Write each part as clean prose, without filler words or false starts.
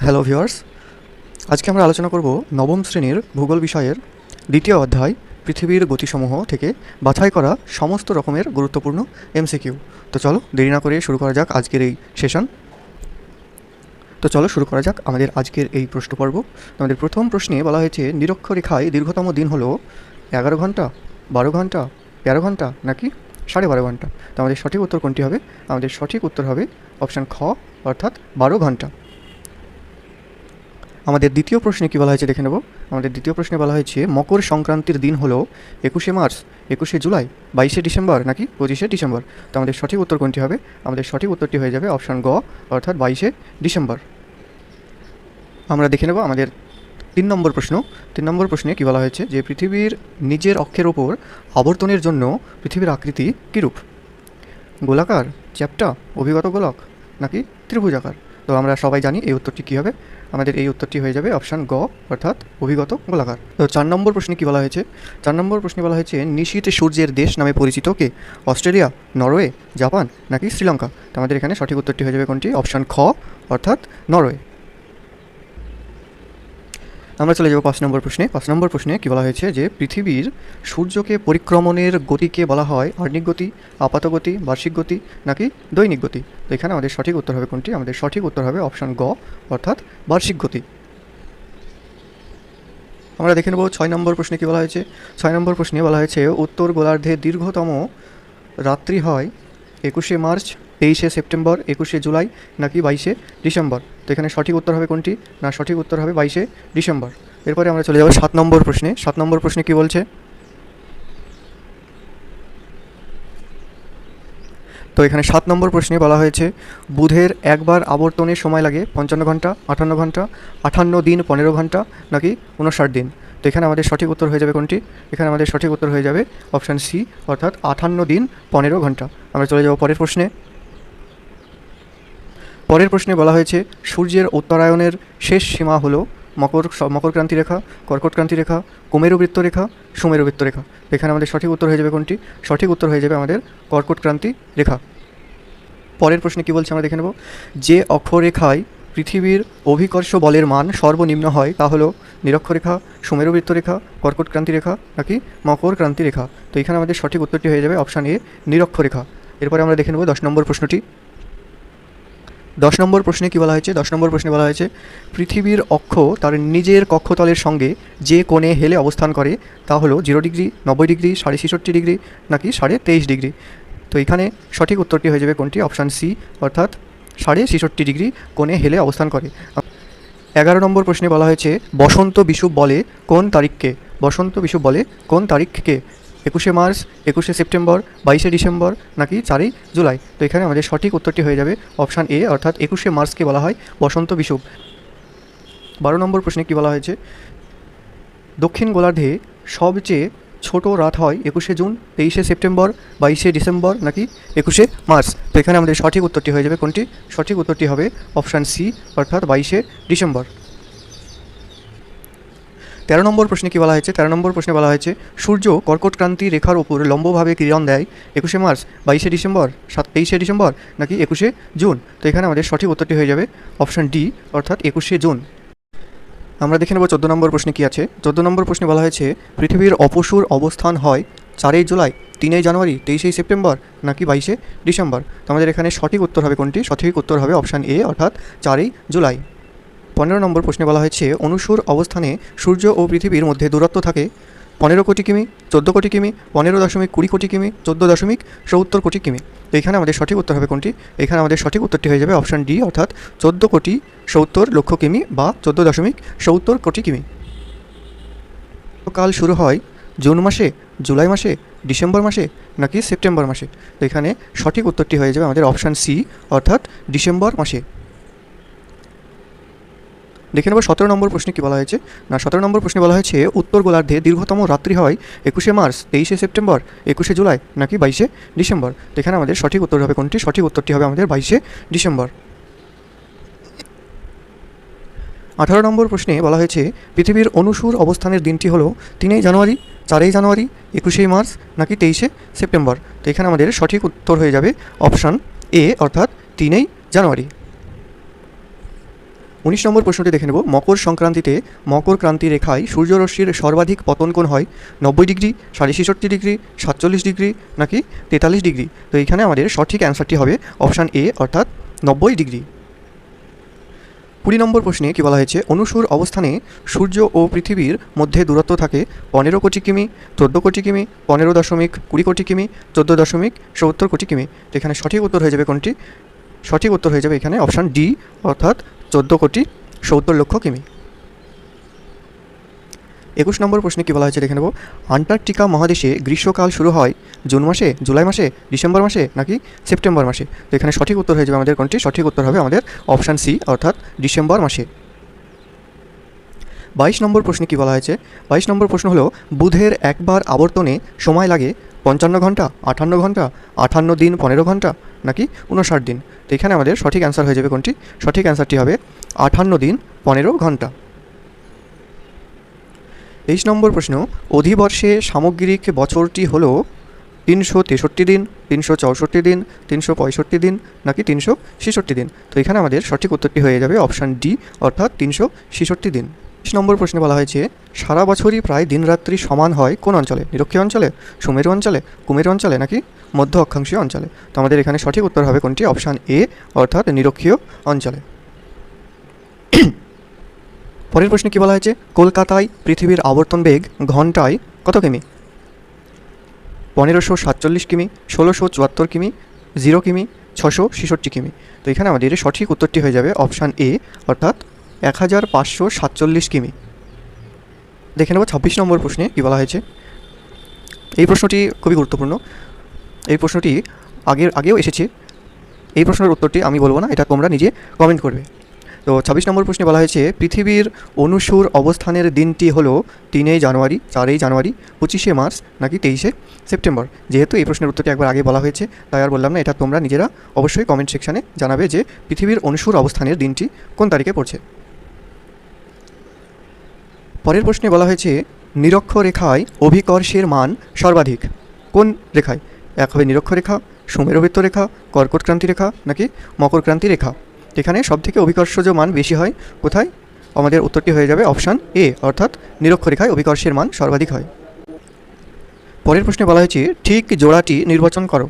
Hello viewers, আজকে আমরা আলোচনা করব নবম শ্রেণীর ভূগোল বিষয়ের দ্বিতীয় অধ্যায় পৃথিবীর গতিসমূহ থেকে বাছাই করা সমস্ত রকমের গুরুত্বপূর্ণ এমসিকিউ। তো চলো দেরি না করে শুরু করা যাক আজকের এই সেশন। শুরু করা যাক আমাদের আজকের এই প্রশ্ন পর্ব। আমাদের প্রথম প্রশ্নে বলা হয়েছে নিরক্ষরেখায় দীর্ঘতম দিন হলো 11 ঘন্টা, 12 ঘন্টা, 13 ঘন্টা নাকি 12.5 ঘন্টা। তো আমাদের সঠিক উত্তর কোনটি হবে? আমাদের সঠিক উত্তর হবে অপশান খ, অর্থাৎ 12 ঘন্টা। আমাদের দ্বিতীয় প্রশ্নে কী বলা হয়েছে দেখে নেব। আমাদের দ্বিতীয় প্রশ্নে বলা হয়েছে মকর সংক্রান্তির দিন হলো 21শে মার্চ, 21শে জুলাই, 22শে ডিসেম্বর নাকি 25শে ডিসেম্বর। তো আমাদের সঠিক উত্তর কোনটি হবে? আমাদের সঠিক উত্তরটি হয়ে যাবে অপশান গ, অর্থাৎ 22শে ডিসেম্বর। আমরা দেখে নেব আমাদের 3 নম্বর প্রশ্ন। 3 নম্বর প্রশ্নে কী বলা হয়েছে যে পৃথিবীর নিজের অক্ষের ওপর আবর্তনের জন্য পৃথিবীর আকৃতি কীরূপ? গোলাকার, চ্যাপ্টা, অভিগত গোলক নাকি ত্রিভুজাকার। তো আমরা সবাই জানি এই উত্তরটি কী হবে। আমাদের এই উত্তরটি হয়ে যাবে অপশান গ, অর্থাৎ অভিগত গোলাকার। তো 4 নম্বর প্রশ্নে কী বলা হয়েছে? 4 নম্বর প্রশ্নে বলা হয়েছে নিশীথ সূর্যের দেশ নামে পরিচিত কে? অস্ট্রেলিয়া, নরওয়ে, জাপান নাকি শ্রীলঙ্কা। তো আমাদের এখানে সঠিক উত্তরটি হয়ে যাবে কোনটি? অপশান খ, অর্থাৎ নরওয়ে। আমরা চলে যাব 5 নম্বর প্রশ্নে। 5 নম্বর প্রশ্নে কী বলা হয়েছে যে পৃথিবীর সূর্যকে পরিক্রমণের গতিকে বলা হয় আর্নিক গতি, আপাত গতি, বার্ষিক গতি নাকি দৈনিক গতি। তো এখানে আমাদের সঠিক উত্তর হবে কোনটি? আমাদের সঠিক উত্তর হবে অপশান গ, অর্থাৎ বার্ষিক গতি। আমরা দেখে নেব 6 নম্বর প্রশ্নে কী বলা হয়েছে। 6 নম্বর প্রশ্নে বলা হয়েছে উত্তর গোলার্ধে দীর্ঘতম রাত্রি হয় 21শে মার্চ, 23শে সেপ্টেম্বর, 21শে জুলাই নাকি 22শে ডিসেম্বর। তো এখানে সঠিক উত্তর হবে কোনটি? না, সঠিক উত্তর হবে 22শে ডিসেম্বর। এরপরে আমরা চলে যাব 7 নম্বর প্রশ্নে। 7 নম্বর প্রশ্নে কী বলছে? তো এখানে 7 নম্বর প্রশ্নে বলা হয়েছে বুধের একবার আবর্তনের সময় লাগে 55 ঘন্টা, 58 ঘন্টা, 58 দিন 15 ঘন্টা নাকি 59 দিন। তো এখানে আমাদের সঠিক উত্তর হয়ে যাবে কোনটি? এখানে আমাদের সঠিক উত্তর হয়ে যাবে অপশান সি, অর্থাৎ 58 দিন 15 ঘন্টা। আমরা চলে যাব পরের প্রশ্নে। পরের প্রশ্নে বলা হয়েছে সূর্যের উত্তরায়ণের শেষ সীমা হলো মকরক্রান্তি রেখা, কর্কটক্রান্তি রেখা, কুমেরুবৃত্ত রেখা, সুমেরুবৃত্ত রেখা। এখানে আমাদের সঠিক উত্তর হয়ে যাবে কোনটি? সঠিক উত্তর হয়ে যাবে আমাদের কর্কটক্রান্তি রেখা। পরের প্রশ্নে কী বলছে আমরা দেখে নেব। যে অক্ষরেখায় পৃথিবীর অভিকর্ষ বলের মান সর্বনিম্ন হয় তা হলো নিরক্ষরেখা, সুমেরুবৃত্ত রেখা, কর্কটক্রান্তি রেখা নাকি মকরক্রান্তি রেখা। তো এখানে আমাদের সঠিক উত্তরটি হয়ে যাবে অপশান এ, নিরক্ষরেখা। এরপরে আমরা দেখে নেব 10 নম্বর প্রশ্নটি। 10 নম্বর প্রশ্নে কী বলা হয়েছে? 10 নম্বর প্রশ্নে বলা হয়েছে পৃথিবীর অক্ষ তার নিজের কক্ষতলের সঙ্গে যে কোণে হেলে অবস্থান করে তা হলো 0 ডিগ্রি, 90 ডিগ্রি, 66.5 ডিগ্রি নাকি 23.5 ডিগ্রি। তো এখানে সঠিক উত্তরটি হয়ে যাবে কোনটি? অপশান সি, অর্থাৎ 66.5 ডিগ্রি কোণে হেলে অবস্থান করে। 11 নম্বর প্রশ্নে বলা হয়েছে বসন্ত বিষুব বলে কোন তারিখকে? বসন্ত বিষুব বলে কোন তারিখকে? 21শে মার্চ, 21শে সেপ্টেম্বর, 22শে ডিসেম্বর নাকি 4ই জুলাই। তো এখানে আমাদের সঠিক উত্তরটি হয়ে যাবে অপশান এ, অর্থাৎ 21শে মার্চকে বলা হয় বসন্ত বিষুব। 12 নম্বর প্রশ্নে কী বলা হয়েছে দক্ষিণ গোলার্ধে সবচেয়ে ছোট রাত হয় 21শে জুন, 23শে সেপ্টেম্বর, 22শে ডিসেম্বর নাকি 21শে মার্চ। তো এখানে আমাদের সঠিক উত্তরটি হয়ে যাবে কোনটি? সঠিক উত্তরটি হবে অপশান সি, অর্থাৎ 22শে ডিসেম্বর। 13 নম্বর প্রশ্নে কী বলা হয়েছে? 13 নম্বর প্রশ্নে বলা হয়েছে সূর্য কর্কটক্রান্তি রেখার উপর লম্বভাবে কিরণ দেয় 21শে মার্চ, 22শে ডিসেম্বর, 23শে ডিসেম্বর নাকি 21শে জুন। তো এখানে আমাদের সঠিক উত্তরটি হয়ে যাবে অপশান ডি, অর্থাৎ 21শে জুন। আমরা দেখে নেব 14 নম্বর প্রশ্নে কী আছে। 14 নম্বর প্রশ্নে বলা হয়েছে পৃথিবীর অপসূর অবস্থান হয় 4ই জুলাই, 3ই জানুয়ারি, 23শে সেপ্টেম্বর নাকি 22শে ডিসেম্বর। তো আমাদের এখানে সঠিক উত্তর হবে কোনটি? সঠিক উত্তর হবে অপশান এ, অর্থাৎ 4ই জুলাই। 15 নম্বর প্রশ্নে বলা হয়েছে অনুসূর অবস্থানে সূর্য ও পৃথিবীর মধ্যে দূরত্ব থাকে 15 কোটি কিমি, 14 কোটি কিমি, 15.20 কোটি কিমি, 14.70 কোটি কিমি। তো এখানে আমাদের সঠিক উত্তর হবে কোনটি? এখানে আমাদের সঠিক উত্তরটি হয়ে যাবে অপশান ডি, অর্থাৎ 14 কোটি 70 লক্ষ কিমি বা 14.70 কোটি কিমি। কাল শুরু হয় জুন মাসে, জুলাই মাসে, ডিসেম্বর মাসে নাকি সেপ্টেম্বর মাসে। তো এখানে সঠিক উত্তরটি হয়ে যাবে আমাদের অপশান সি, অর্থাৎ ডিসেম্বর মাসে। দেখে নেব 17 নম্বর প্রশ্নে কী বলা হয়েছে। না, 17 নম্বর প্রশ্নে বলা হয়েছে উত্তর গোলার্ধে দীর্ঘতম রাত্রি হয় 21শে মার্চ, 23শে সেপ্টেম্বর, 21শে জুলাই নাকি 22শে ডিসেম্বর। তো এখানে আমাদের সঠিক উত্তর হবে কোনটি? সঠিক উত্তরটি হবে আমাদের 22শে ডিসেম্বর। 18 নম্বর প্রশ্নে বলা হয়েছে পৃথিবীর অনুসূর অবস্থানের দিনটি হলো 3ই জানুয়ারি, 4ই জানুয়ারি, 21শে মার্চ নাকি 23শে সেপ্টেম্বর। তো এখানে আমাদের সঠিক উত্তর হয়ে যাবে অপশান এ, অর্থাৎ 3ই জানুয়ারি। 19 নম্বর প্রশ্নটি দেখে নেব। মকর সংক্রান্তিতে মকর ক্রান্তি রেখায় সূর্যরশ্মির সর্বাধিক পতন কোণ হয় 90 ডিগ্রি, 66.5 ডিগ্রি, 47 ডিগ্রি নাকি 43 ডিগ্রি? তো এইখানে আমাদের সঠিক অ্যান্সারটি হবে অপশান এ অর্থাৎ 90 ডিগ্রি। 20 নম্বর প্রশ্নে কী বলা হয়েছে, অনুসুর অবস্থানে সূর্য ও পৃথিবীর মধ্যে দূরত্ব থাকে 15 কোটি কিমি, 14 কোটি কিমি, 15.20 কোটি কিমি, 14.70 কোটি কিমি। তো এখানে সঠিক উত্তর হয়ে যাবে কোনটি? সঠিক উত্তর হয়ে যাবে এখানে অপশান ডি অর্থাৎ 14,70,00,000 কিমি। 21 নম্বর প্রশ্নে কী বলা হয়েছে দেখে নেব। আন্টার্কটিকা মহাদেশে গ্রীষ্মকাল শুরু হয় জুন মাসে, জুলাই মাসে, ডিসেম্বর মাসে নাকি সেপ্টেম্বর মাসে? তো এখানে সঠিক উত্তর হয়ে যাবে আমাদের কোনটি? সঠিক উত্তর হবে আমাদের অপশান সি অর্থাৎ ডিসেম্বর মাসে। 22 নম্বর প্রশ্নে কী বলা হয়েছে? 22 নম্বর প্রশ্ন হলো, বুধের একবার আবর্তনে সময় লাগে 55 ঘন্টা, 58 ঘন্টা, 58 দিন 15 ঘন্টা নাকি 59 দিন? তো এখানে আমাদের সঠিক অ্যান্সার হয়ে যাবে কোনটি? সঠিক অ্যান্সারটি হবে 58 দিন 15 ঘন্টা। 23 নম্বর প্রশ্ন, অধিবর্ষে সামগ্রিক বছরটি হলো 363 দিন, 364 দিন, 365 দিন নাকি 366 দিন? তো এখানে আমাদের সঠিক উত্তরটি হয়ে যাবে অপশান ডি অর্থাৎ 366 দিন। 20 নম্বর প্রশ্নে বলা হয়েছে, সারা বছরই প্রায় দিনরাত্রি সমান হয় কোন অঞ্চলে? নিরক্ষীয় অঞ্চলে, সুমেরু অঞ্চলে, কুমেরু অঞ্চলে নাকি মধ্য অক্ষাংশীয় অঞ্চলে? তো আমাদের এখানে সঠিক উত্তর হবে কোনটি? অপশান এ অর্থাৎ নিরক্ষীয় অঞ্চলে। পরের প্রশ্নে কী বলা হয়েছে, কলকাতায় পৃথিবীর আবর্তন বেগ ঘন্টায় কত কিমি? 1547 কিমি, 1674 কিমি, 0 কিমি, 666 কিমি। তো এখানে আমাদের সঠিক উত্তরটি হয়ে যাবে অপশান এ অর্থাৎ 1547 কিমি। দেখে নেব 26 নম্বর প্রশ্নে কী বলা হয়েছে। এই প্রশ্নটি খুবই গুরুত্বপূর্ণ। এই প্রশ্নটি আগেও এসেছে। এই প্রশ্নের উত্তরটি আমি বলবো না, এটা তোমরা নিজে কমেন্ট করবে। তো 26 নম্বর প্রশ্নে বলা হয়েছে, পৃথিবীর অনুসুর অবস্থানের দিনটি হলো 3 জানুয়ারি, 4 জানুয়ারি, 25 মার্চ নাকি 23 সেপ্টেম্বর? যেহেতু এই প্রশ্নের উত্তরটি একবার আগে বলা হয়েছে তাই আর বললাম না, এটা তোমরা নিজেরা অবশ্যই কমেন্ট সেকশানে জানাবে যে পৃথিবীর অনুসুর অবস্থানের দিনটি কোন তারিখে পড়ছে। পরের প্রশ্নে বলা হয়েছে, নিরক্ষরেখায় অভিকর্ষের মান সর্বাধিক কোন রেখায়? এক হবে নিরক্ষরেখা, সুমেরুবৃত্ত রেখা, কর্কটক্রান্তি রেখা নাকি মকরক্রান্তি রেখা? এখানে সবথেকে অভিকর্ষজ মান বেশি হয় কোথায়? আমাদের উত্তরটি হয়ে যাবে অপশান এ অর্থাৎ নিরক্ষরেখায় অভিকর্ষের মান সর্বাধিক হয়। পরের প্রশ্নে বলা হয়েছে, ঠিক জোড়াটি নির্বাচন করো।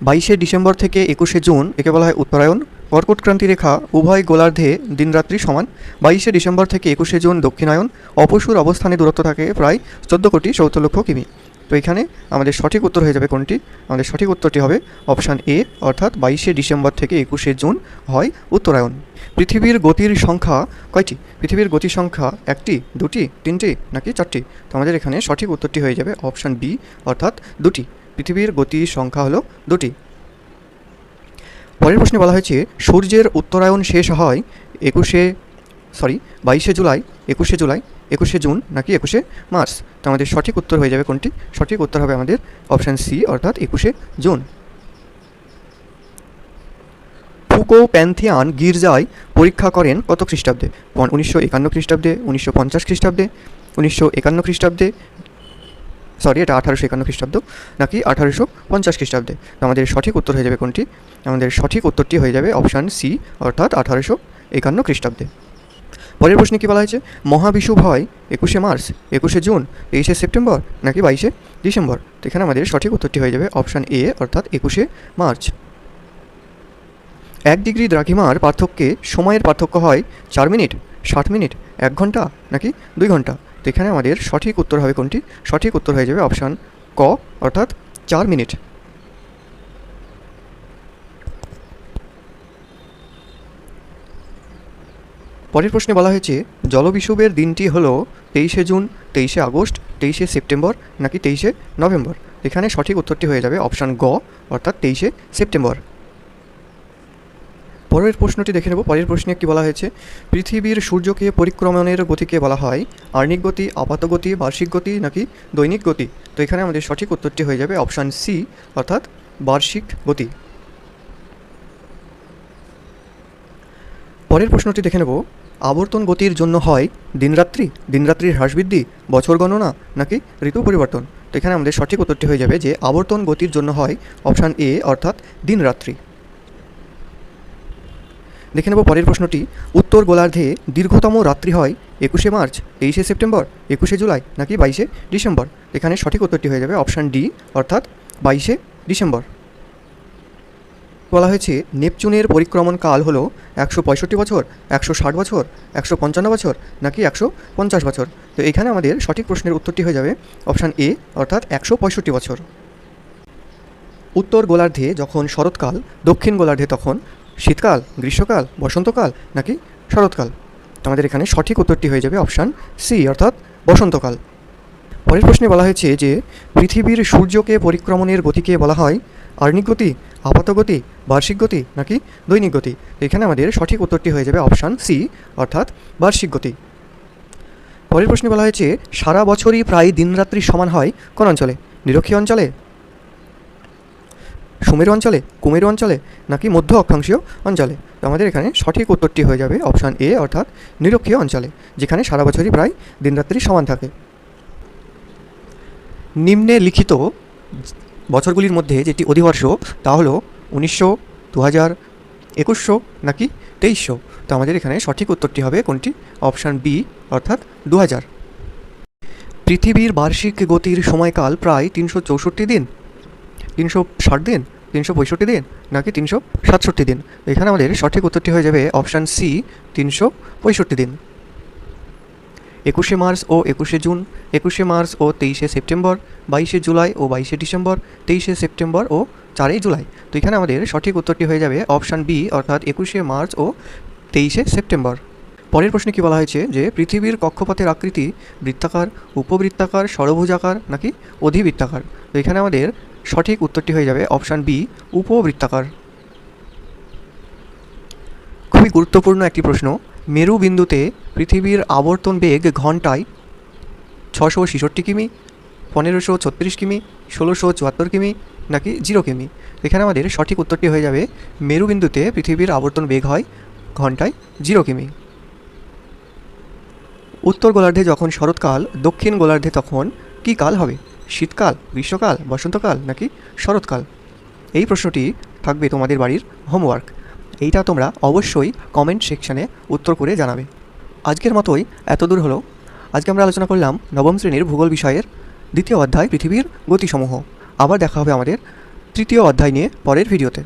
22 ডিসেম্বর থেকে 21 জুন একে বলা হয় উত্তরায়ণ। কর্কটক্রান্তি রেখা উভয় গোলার্ধে দিনরাত্রি সমান। 22 ডিসেম্বর থেকে 21 জুন দক্ষিণায়ন। অপসূর অবস্থানে দূরত্ব থাকে প্রায় 14,70,00,000 কিমি। তো এখানে আমাদের সঠিক উত্তর হয়ে যাবে কোনটি? আমাদের সঠিক উত্তরটি হবে অপশান এ অর্থাৎ 22 ডিসেম্বর থেকে 21 জুন হয় উত্তরায়ণ। পৃথিবীর গতির সংখ্যা কয়টি? পৃথিবীর গতির সংখ্যা 1টি, 2টি, 3টি নাকি 4টি? তো আমাদের এখানে সঠিক উত্তরটি হয়ে যাবে অপশান বি অর্থাৎ 2টি। পৃথিবীর গতির সংখ্যা হলো 2টি। পরের প্রশ্নে বলা হয়েছে, সূর্যের উত্তরায়ণ শেষ হয় 22 জুলাই, 21 জুলাই, 21 জুন নাকি 21 মার্চ? তো আমাদের সঠিক উত্তর হয়ে যাবে কোনটি? সঠিক উত্তর হবে আমাদের অপশান সি অর্থাৎ 21 জুন। ফুকো প্যান্থিয়ান গির্জায় পরীক্ষা করেন কত খ্রিস্টাব্দে? 1951 খ্রিস্টাব্দে, 1950 খ্রিস্টাব্দে, 1951 খ্রিস্টাব্দে, এটা 1851 খ্রিস্টাব্দ নাকি 1850 খ্রিস্টাব্দে? তো আমাদের সঠিক উত্তর হয়ে যাবে কোনটি? আমাদের সঠিক উত্তরটি হয়ে যাবে অপশান সি অর্থাৎ 1851 খ্রিস্টাব্দে। পরের প্রশ্নে কী বলা হয়েছে, মহাবিষুব হয় 21 মার্চ, 21 জুন, 23 সেপ্টেম্বর নাকি 22 ডিসেম্বর? তো এখানে আমাদের সঠিক উত্তরটি হয়ে যাবে অপশান এ অর্থাৎ 21 মার্চ। 1 ডিগ্রি দ্রাঘিমার পার্থক্যে সময়ের পার্থক্য হয় 4 মিনিট, 60 মিনিট, 1 ঘন্টা নাকি 2 ঘন্টা? তো এখানে আমাদের সঠিক উত্তর হবে কোনটি? সঠিক উত্তর হয়ে যাবে অপশান ক অর্থাৎ 4 মিনিট। পরের প্রশ্নে বলা হয়েছে, জলবিষুবের দিনটি হলো 23 জুন, 23 আগস্ট, 23 সেপ্টেম্বর নাকি 23 নভেম্বর? এখানে সঠিক উত্তরটি হয়ে যাবে অপশান গ অর্থাৎ 23 সেপ্টেম্বর। পরের প্রশ্নটি দেখে নেব। পরের প্রশ্নে কী বলা হয়েছে, পৃথিবীর সূর্যকে পরিক্রমণের গতিকে বলা হয় আর্নিক গতি, আপাত গতি, বার্ষিক গতি নাকি দৈনিক গতি? তো এখানে আমাদের সঠিক উত্তরটি হয়ে যাবে অপশান সি অর্থাৎ বার্ষিক গতি। পরের প্রশ্নটি দেখে নেব, আবর্তন গতির জন্য হয় দিনরাত্রি, দিনরাত্রির হ্রাসবৃদ্ধি, বছর গণনা নাকি ঋতু পরিবর্তন? তো এখানে আমাদের সঠিক উত্তরটি হয়ে যাবে যে আবর্তন গতির জন্য হয় অপশান এ অর্থাৎ দিনরাত্রি। দেখে নেব পরের প্রশ্নটি। উত্তর গোলার্ধে দীর্ঘতম রাত্রি হয় 21শে মার্চ, 23শে সেপ্টেম্বর, 21শে জুলাই নাকি 22শে ডিসেম্বর? এখানে সঠিক উত্তরটি হয়ে যাবে অপশান ডি, অর্থাৎ 22শে ডিসেম্বর। বলা হয়েছে নেপচুনের পরিক্রমণ কাল হলো 165 বছর, 160 বছর, 155 বছর নাকি 150 বছর? তো এখানে আমাদের সঠিক প্রশ্নের উত্তরটি হয়ে যাবে অপশান এ, অর্থাৎ 165 বছর। উত্তর গোলার্ধে যখন শরৎকাল, দক্ষিণ গোলার্ধে তখন শীতকাল, গ্রীষ্মকাল, বসন্তকাল নাকি শরৎকাল? আমাদের এখানে সঠিক উত্তরটি হয়ে যাবে অপশান সি, অর্থাৎ বসন্তকাল। পরের প্রশ্নে বলা হয়েছে যে পৃথিবীর সূর্যকে পরিক্রমণের গতিকে বলা হয় আর্নিক গতি, আপাত গতি, বার্ষিক গতি নাকি দৈনিক গতি? এখানে আমাদের সঠিক উত্তরটি হয়ে যাবে অপশান সি, অর্থাৎ বার্ষিক গতি। পরের প্রশ্নে বলা হয়েছে সারা বছরই প্রায় দিনরাত্রি সমান হয় কোন অঞ্চলে? নিরক্ষীয় অঞ্চলে, সুমেরু অঞ্চলে, কুমেরু অঞ্চলে নাকি মধ্য অক্ষাংশীয় অঞ্চলে? তো আমাদের এখানে সঠিক উত্তরটি হয়ে যাবে অপশান এ, অর্থাৎ নিরক্ষীয় অঞ্চলে, যেখানে সারা বছরই প্রায় দিনরাত্রি সমান থাকে। নিম্নে লিখিত বছরগুলির মধ্যে যেটি অধিবর্ষ তা হলো 1900, 2000, 2100 নাকি 2300? তো আমাদের এখানে সঠিক উত্তরটি হবে কোনটি? অপশান বি, অর্থাৎ 2000। পৃথিবীর বার্ষিক গতির সময়কাল প্রায় 364 দিন, 360 দিন, 365 দিন নাকি 367 দিন? এখানে আমাদের সঠিক উত্তরটি হয়ে যাবে অপশান সি, 365 দিন। 21শে মার্চ ও 21শে জুন, 21শে মার্চ ও 23শে সেপ্টেম্বর, 22শে জুলাই ও 22শে ডিসেম্বর, 23শে সেপ্টেম্বর ও 4ই জুলাই। তো এখানে আমাদের সঠিক উত্তরটি হয়ে যাবে অপশান বি, অর্থাৎ 21শে মার্চ ও 23শে সেপ্টেম্বর। পরের প্রশ্নে কী বলা হয়েছে যে পৃথিবীর কক্ষপথের আকৃতি বৃত্তাকার, উপবৃত্তাকার, ষড়ভুজাকার নাকি অধিবৃত্তাকার? তো এখানে আমাদের সঠিক উত্তরটি হয়ে যাবে অপশান বি, উপবৃত্তাকার। খুবই গুরুত্বপূর্ণ একটি প্রশ্ন। মেরু বিন্দুতে পৃথিবীর আবর্তন বেগ ঘন্টায় 666 কিমি, 1536 কিমি, 1674 কিমি নাকি 0 কিমি? এখানে আমাদের সঠিক উত্তরটি হয়ে যাবে মেরু বিন্দুতে পৃথিবীর আবর্তন বেগ হয় ঘন্টায় 0 কিমি। উত্তর গোলার্ধে যখন শরৎকাল, দক্ষিণ গোলার্ধে তখন কী কাল হবে? শীতকাল, গ্রীষ্মকাল, বসন্তকাল নাকি শরৎকাল? এই প্রশ্নটি থাকবে তোমাদের বাড়ির হোমওয়ার্ক। এইটা তোমরা অবশ্যই কমেন্ট সেকশানে উত্তর করে জানাবে। আজকের মতোই এতদূর হলো। আজকে আমরা আলোচনা করলাম নবম শ্রেণীর ভূগোল বিষয়ের 2য় অধ্যায় পৃথিবীর গতিসমূহ। আবার দেখা হবে আমাদের 3য় অধ্যায় নিয়ে পরের ভিডিওতে।